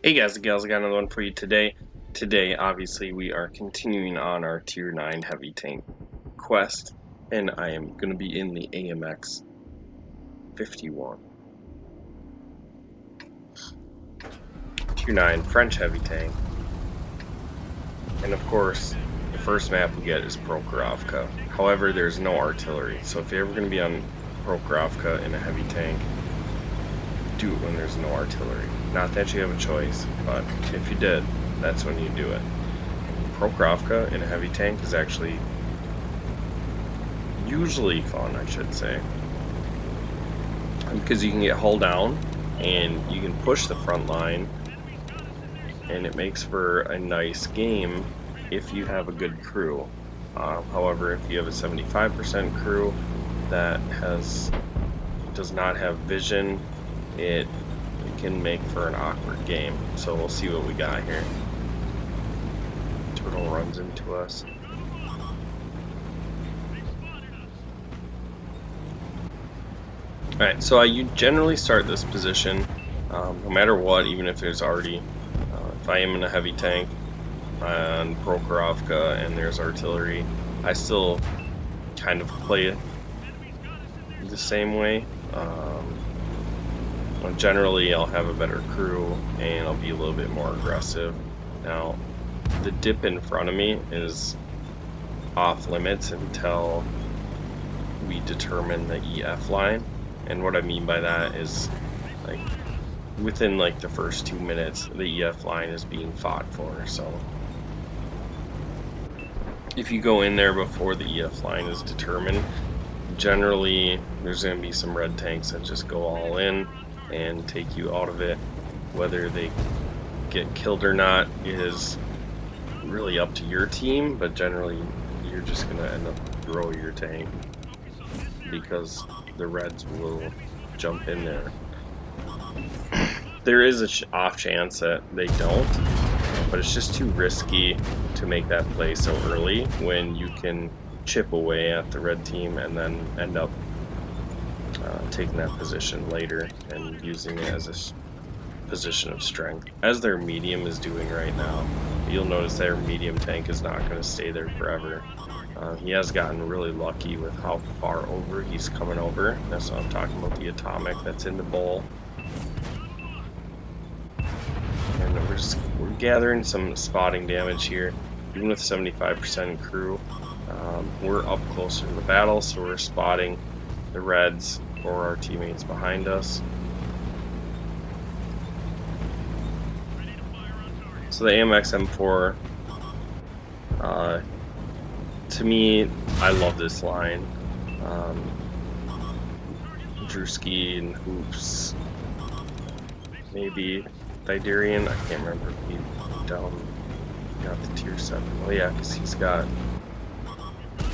Hey guys and gals, I got another one for you today. Today, obviously, we are continuing on our Tier 9 Heavy Tank quest, and I am going to be in the AMX 51. Tier 9 French Heavy Tank. And of course, the first map we get is Prokhorovka. However, there's no artillery, so if you're ever going to be on Prokhorovka in a heavy tank, do it when there's no artillery. Not that you have a choice, but if you did, that's when you do it. Prokhorovka in a heavy tank is actually usually fun, I should say, because you can get hull down and you can push the front line, and it makes for a nice game if you have a good crew. However, if you have a 75% crew that does not have vision, it can make for an awkward game. So we'll see what we got here. Turtle runs into us. Alright, so you generally start this position, no matter what, even if there's already, if I am in a heavy tank on Prokhorovka and there's artillery, I still kind of play it the same way. Generally, I'll have a better crew and I'll be a little bit more aggressive. Now, the dip in front of me is off limits until we determine the EF line. And what I mean by that is, like, within like the first 2 minutes, the EF line is being fought for. So if you go in there before the EF line is determined, generally there's going to be some red tanks that just go all in and take you out of it. Whether they get killed or not is really up to your team, but generally you're just going to end up throw your tank because the reds will jump in there. There is a off chance that they don't, but it's just too risky to make that play so early when you can chip away at the red team and then end up taking that position later and using it as a position of strength, as their medium is doing right now. You'll notice their medium tank is not going to stay there forever. He has gotten really lucky with how far over he's coming over. That's what I'm talking about, the atomic that's in the bowl. And we're gathering some spotting damage here, even with 75% crew. We're up closer to the battle, so we're spotting the reds or our teammates behind us. So the AMX M4, to me, I love this line. Drewski and Hoops, maybe Thyderian, I can't remember if he got the tier 7. Oh yeah, because he's got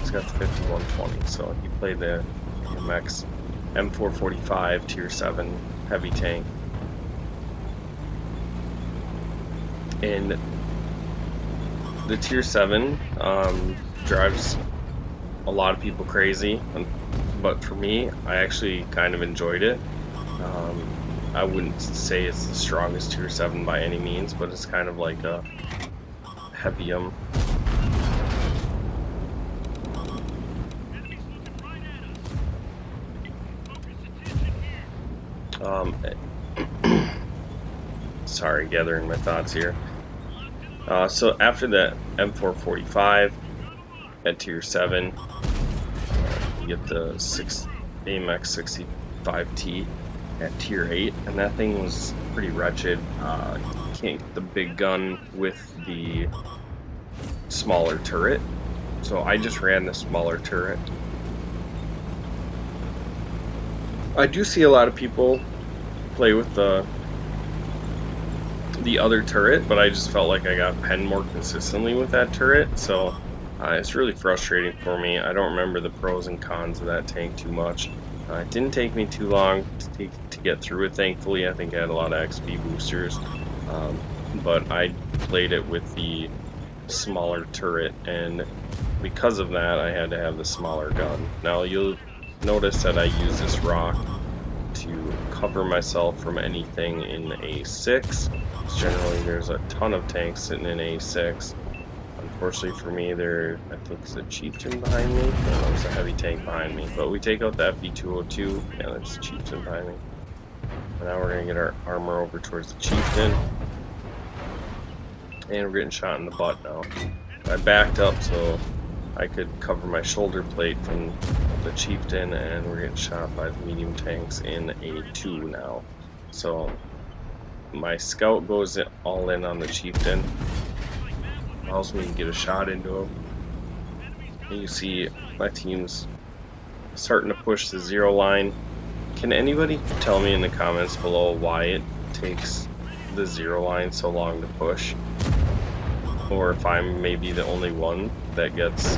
the 5120, so he played the AMX M445 tier 7 heavy tank. And the tier 7 drives a lot of people crazy, but for me, I actually kind of enjoyed it. I wouldn't say it's the strongest tier 7 by any means, but it's kind of like a heavium. Sorry, gathering my thoughts here. So after that M445 at tier 7, you get the AMX 65T at tier 8, and that thing was pretty wretched. You can't get the big gun with the smaller turret, so I just ran the smaller turret. I do see a lot of people play with the other turret, but I just felt like I got penned more consistently with that turret, so it's really frustrating for me. I don't remember the pros and cons of that tank too much. It didn't take me too long to get through it, thankfully. I think I had a lot of XP boosters, but I played it with the smaller turret, and because of that I had to have the smaller gun. Now you'll notice that I use this rock to cover myself from anything in A6. Generally, there's a ton of tanks sitting in A6. Unfortunately for me, there I think is a chieftain behind me. No, there's a heavy tank behind me. But we take out the FV202. Yeah, there's a chieftain behind me. And now we're gonna get our armor over towards the chieftain. And we're getting shot in the butt now. I backed up so I could cover my shoulder plate from the chieftain, and we're getting shot by the medium tanks in A2 now. So my scout goes all in on the chieftain, allows me to get a shot into him. And you see my team's starting to push the 0 line. Can anybody tell me in the comments below why it takes the 0 line so long to push? Or if I'm maybe the only one that gets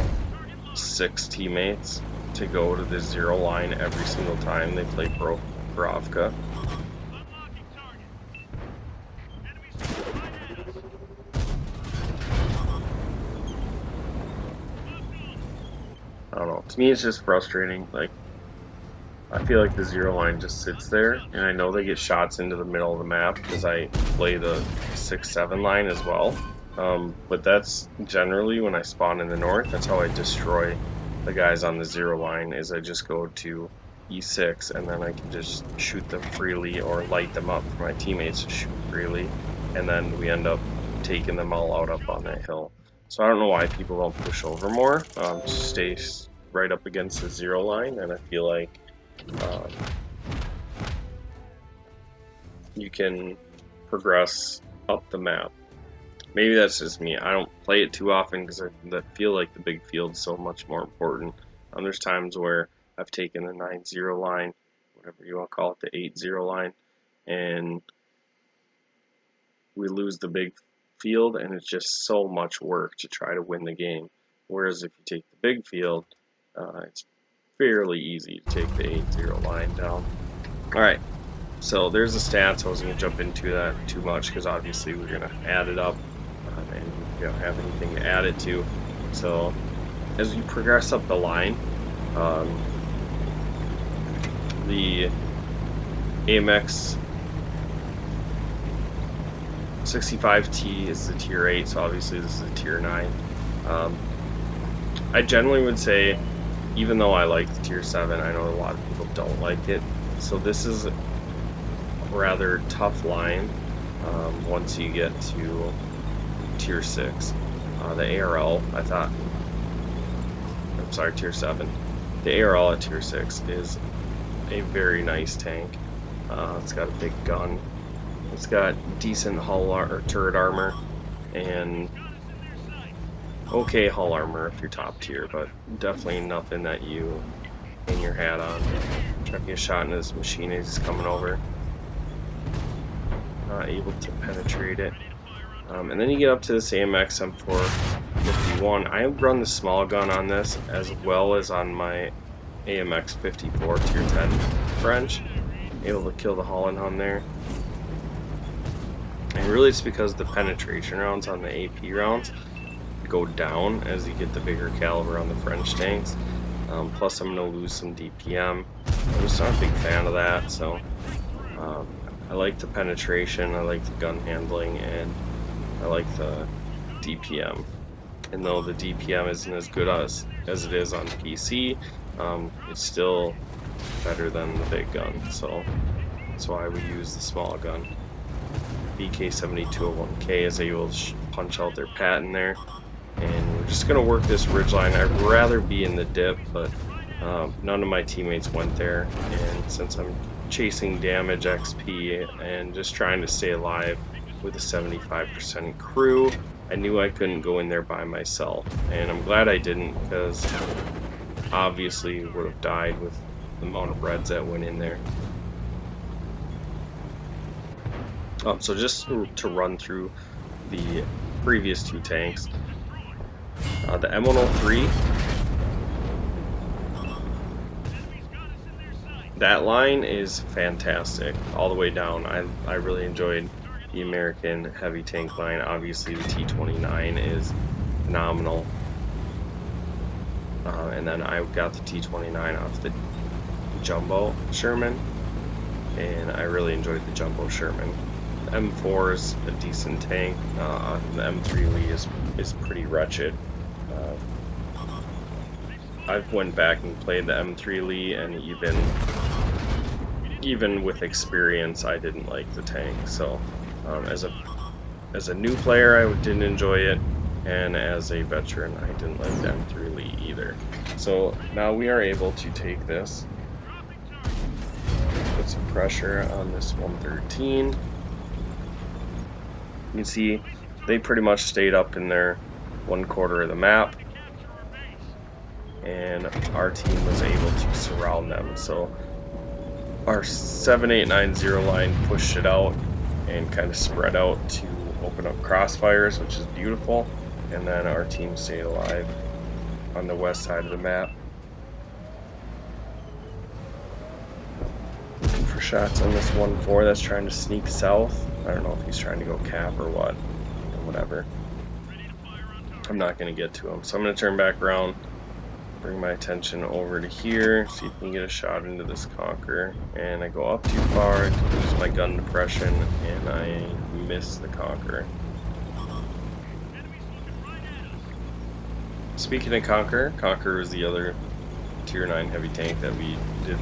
6 teammates to go to the 0 line every single time they play Brovka. I don't know. To me, it's just frustrating. Like, I feel like the 0 line just sits there, and I know they get shots into the middle of the map because I play the 6-7 line as well. But that's generally when I spawn in the north. That's how I destroy the guys on the 0 line. Is I just go to E6, and then I can just shoot them freely or light them up for my teammates to shoot freely, and then we end up taking them all out up on that hill. So I don't know why people don't push over more. Just stay right up against the 0 line, and I feel like you can progress up the map. Maybe that's just me. I don't play it too often because I feel like the big field's so much more important. There's times where I've taken the 9-0 line, whatever you want to call it, the 8-0 line, and we lose the big field, and it's just so much work to try to win the game. Whereas if you take the big field, it's fairly easy to take the 8-0 line down. Alright, so there's the stats. I wasn't going to jump into that too much because obviously we're going to add it up, and we don't have anything to add it to. So as you progress up the line, the AMX 65T is the tier 8, so obviously this is a tier 9. I generally would say, even though I like the tier 7, I know a lot of people don't like it. So this is a rather tough line once you get to tier 6. The ARL, tier 7. The ARL at tier 6 is a very nice tank. It's got a big gun. It's got decent hull or turret armor, and okay hull armor if you're top tier, but definitely nothing that you hang your hat on. Trying to get a shot into this machine as he's coming over. Not able to penetrate it. And then you get up to this AMX M451. I run the small gun on this as well as on my AMX 54 tier 10 French. Able to kill the Holland on there. And really it's because the penetration rounds on the AP rounds go down as you get the bigger caliber on the French tanks. Plus I'm going to lose some DPM. I'm just not a big fan of that, so I like the penetration, I like the gun handling, and I like the DPM. And though the DPM isn't as good as it is on PC, it's still better than the big gun, so that's why we use the small gun. BK7201K is able to punch out their patent there, and we're just going to work this ridgeline. I'd rather be in the dip, but none of my teammates went there, and since I'm chasing damage XP and just trying to stay alive with a 75% crew, I knew I couldn't go in there by myself, and I'm glad I didn't, because obviously would have died with the amount of reds that went in there. So just to run through the previous two tanks, the M103, that line is fantastic all the way down. I really enjoyed the American heavy tank line. Obviously the T29 is phenomenal, and then I got the T29 off the Jumbo Sherman, and I really enjoyed the Jumbo Sherman. The M4 is a decent tank. The M3 Lee is pretty wretched. I've went back and played the M3 Lee, and even with experience, I didn't like the tank. So as a new player, I didn't enjoy it, and as a veteran, I didn't like the M3 Lee either. So now we are able to take this, put some pressure on this 113. You can see they pretty much stayed up in their 1/4 of the map, and our team was able to surround them. So our 7890 line pushed it out and kind of spread out to open up crossfires, which is beautiful, and then our team stayed alive on the west side of the map. Looking for shots on this 1-4 that's trying to sneak south. I don't know if he's trying to go cap or what, or whatever. I'm not going to get to him, so I'm going to turn back around, bring my attention over to here, see if we can get a shot into this conqueror, and I go up too far, I lose my gun depression, and I miss the conqueror. Speaking of Conqueror, Conqueror is the other tier 9 heavy tank that we did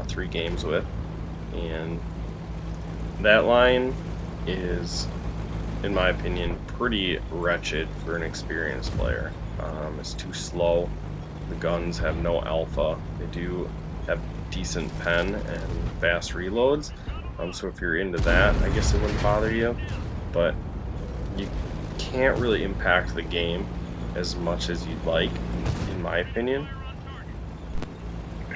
3 games with, and that line is, in my opinion, pretty wretched for an experienced player. It's too slow. The guns have no alpha. They do have decent pen and fast reloads, so if you're into that, I guess it wouldn't bother you, but you can't really impact the game as much as you'd like, in my opinion.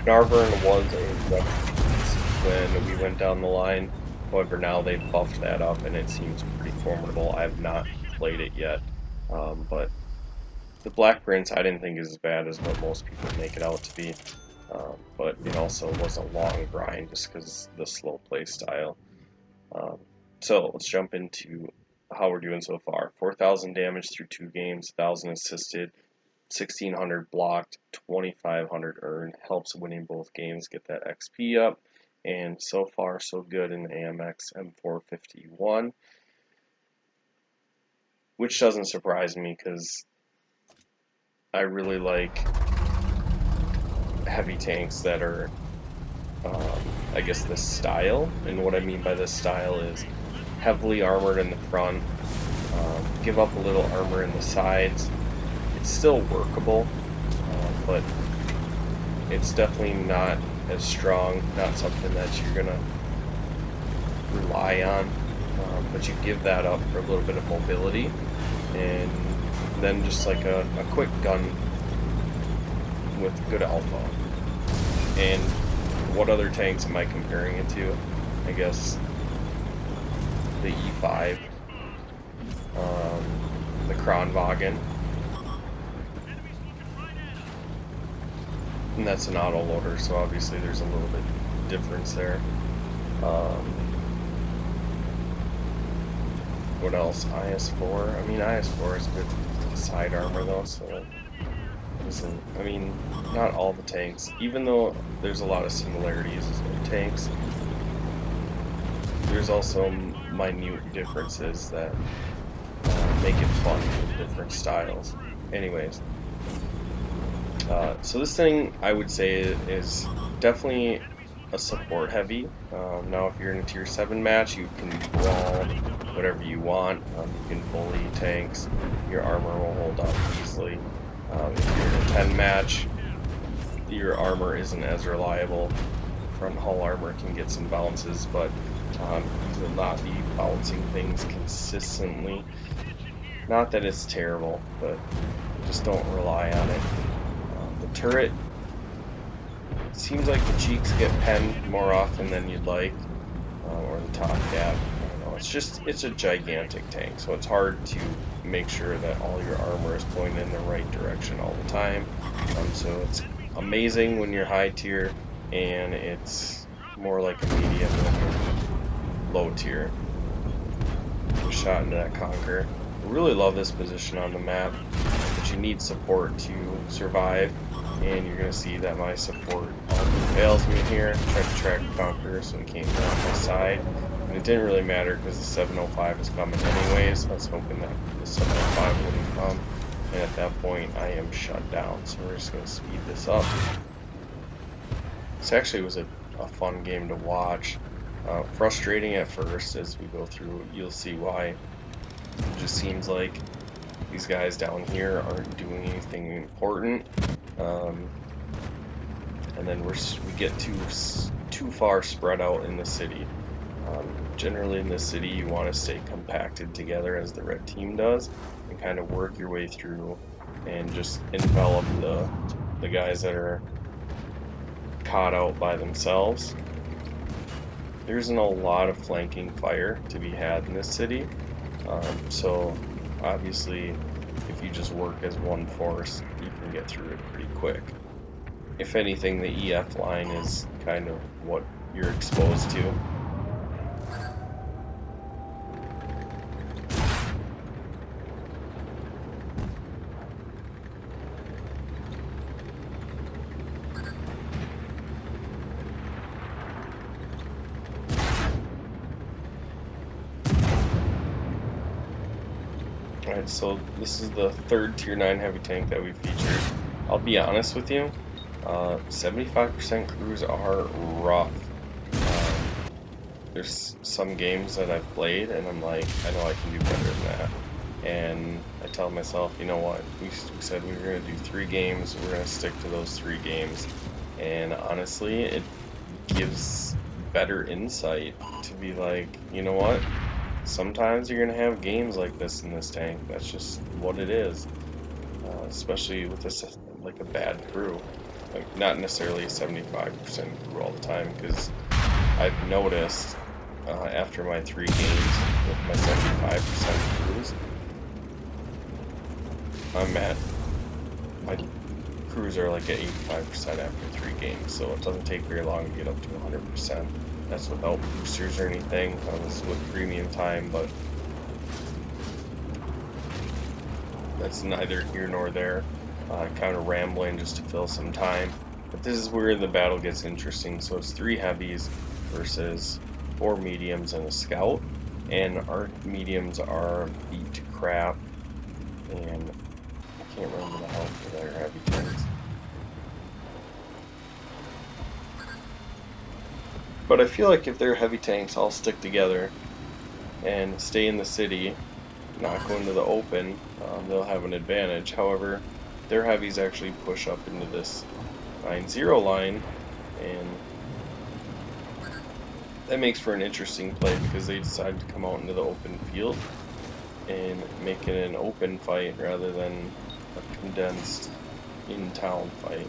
Narvern was a weapons when we went down the line, however now they've buffed that up and it seems pretty formidable. I have not played it yet, but the Black Prince I didn't think is as bad as what most people make it out to be, but it also was a long grind just because the slow play style. So let's jump into how we're doing so far. 4,000 damage through 2 games, 1,000 assisted, 1,600 blocked, 2,500 earned. Helps winning both games get that XP up, and so far so good in the AMX M451, which doesn't surprise me because I really like heavy tanks that are, I guess, this style. And what I mean by this style is heavily armored in the front, give up a little armor in the sides. It's still workable, but it's definitely not as strong, not something that you're gonna rely on, but you give that up for a little bit of mobility, and then just like a quick gun with good alpha. And what other tanks am I comparing it to? I guess the E5, the Kronwagen, and that's an auto loader, so obviously there's a little bit difference there. What else? IS4. I mean, IS4 is good side armor though, so it isn't. I mean, not all the tanks, even though there's a lot of similarities in tanks, there's also minute differences that make it fun with different styles. Anyways, so this thing I would say is definitely a support heavy. Now if you're in a tier 7 match, you can brawl whatever you want. You can bully tanks, your armor will hold up easily. If you're in a 10 match, your armor isn't as reliable. Front hull armor can get some bounces, but you will not be bouncing things consistently. Not that it's terrible, but just don't rely on it. The turret, seems like the cheeks get penned more often than you'd like, or the top cap. I don't know. It's a gigantic tank, so it's hard to make sure that all your armor is going in the right direction all the time. So it's amazing when you're high tier, and it's more like a medium when you're low tier. Get a shot into that Conqueror. I really love this position on the map, but you need support to survive, and you're going to see that my support fails me here. Tried to track Conqueror, so he came down my side. And it didn't really matter because the 705 is coming anyways. I was hoping that the 705 wouldn't come. And at that point, I am shut down. So we're just going to speed this up. This actually was a fun game to watch. Frustrating at first as we go through. You'll see why. It just seems like these guys down here aren't doing anything important. And then we get too far spread out in the city. Generally in the city you want to stay compacted together as the red team does and kind of work your way through and just envelop the guys that are caught out by themselves. There isn't a lot of flanking fire to be had in this city, so obviously if you just work as one force you can get through it pretty quick. If anything, the EF line is kind of what you're exposed to. Alright, so this is the third tier 9 heavy tank that we featured. I'll be honest with you, 75% crews are rough. There's some games that I've played and I'm like, I know I can do better than that. And I tell myself, you know what, we said we were going to do 3 games, we're going to stick to those 3 games. And honestly, it gives better insight to be like, you know what, sometimes you're going to have games like this in this tank. That's just what it is. Especially with this, like a bad crew. Like, not necessarily a 75% crew all the time, because I've noticed after my 3 games with my 75% crews, my crews are like at 85% after 3 games, so it doesn't take very long to get up to 100%. That's without boosters or anything. That was with premium time, but that's neither here nor there. Kind of rambling just to fill some time. But this is where the battle gets interesting. So it's 3 heavies versus 4 mediums and a scout. And our mediums are beat to crap. And I can't remember the health of their heavy tanks. But I feel like if their heavy tanks all stick together and stay in the city, not go into the open, they'll have an advantage. However, their heavies actually push up into this 9-0 line, and that makes for an interesting play because they decide to come out into the open field and make it an open fight rather than a condensed in-town fight.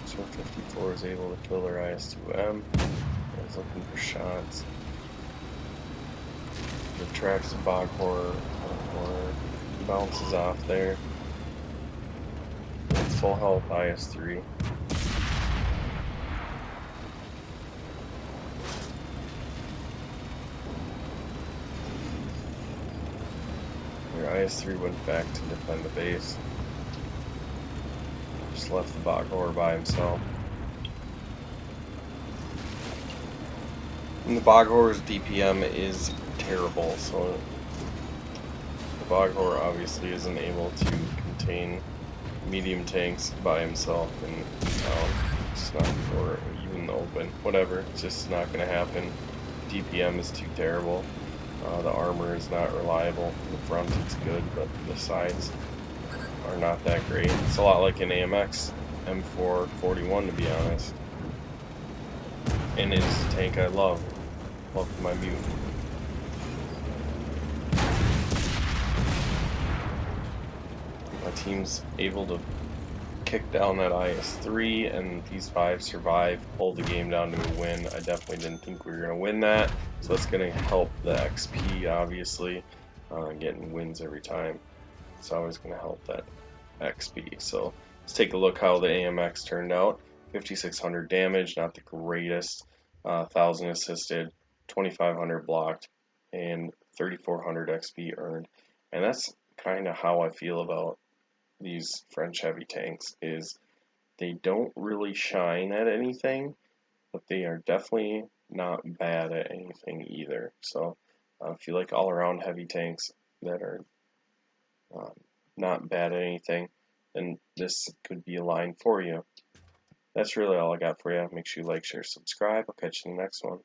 So 54 is able to kill their IS-2M. I was looking for shots. The tracks the bog horror, bounces off there. It's full health IS-3. Your IS-3 went back to defend the base. Just left the bog horror by himself. And the bog horror's DPM is terrible, so the bog horror obviously isn't able to contain medium tanks by himself in town. It's not, or even the open, whatever, it's just not going to happen. DPM is too terrible. The armor is not reliable. In the front it's good, but the sides are not that great. It's a lot like an AMX M441 to be honest. And it is a tank I love. Love my mutant. My team's able to kick down that IS-3 and these 5 survive, pull the game down to a win. I definitely didn't think we were going to win that, so that's going to help the XP obviously. Getting wins every time. It's always going to help that XP. So let's take a look how the AMX turned out. 5600 damage, not the greatest. 1000 assisted, 2500 blocked, and 3400 XP earned. And that's kind of how I feel about these French heavy tanks, is they don't really shine at anything, but they are definitely not bad at anything either. So if you like all-around heavy tanks that are uh, not bad at anything, then this could be a line for you. That's really all I got for you. Make sure you like, share, subscribe. I'll catch you in the next one.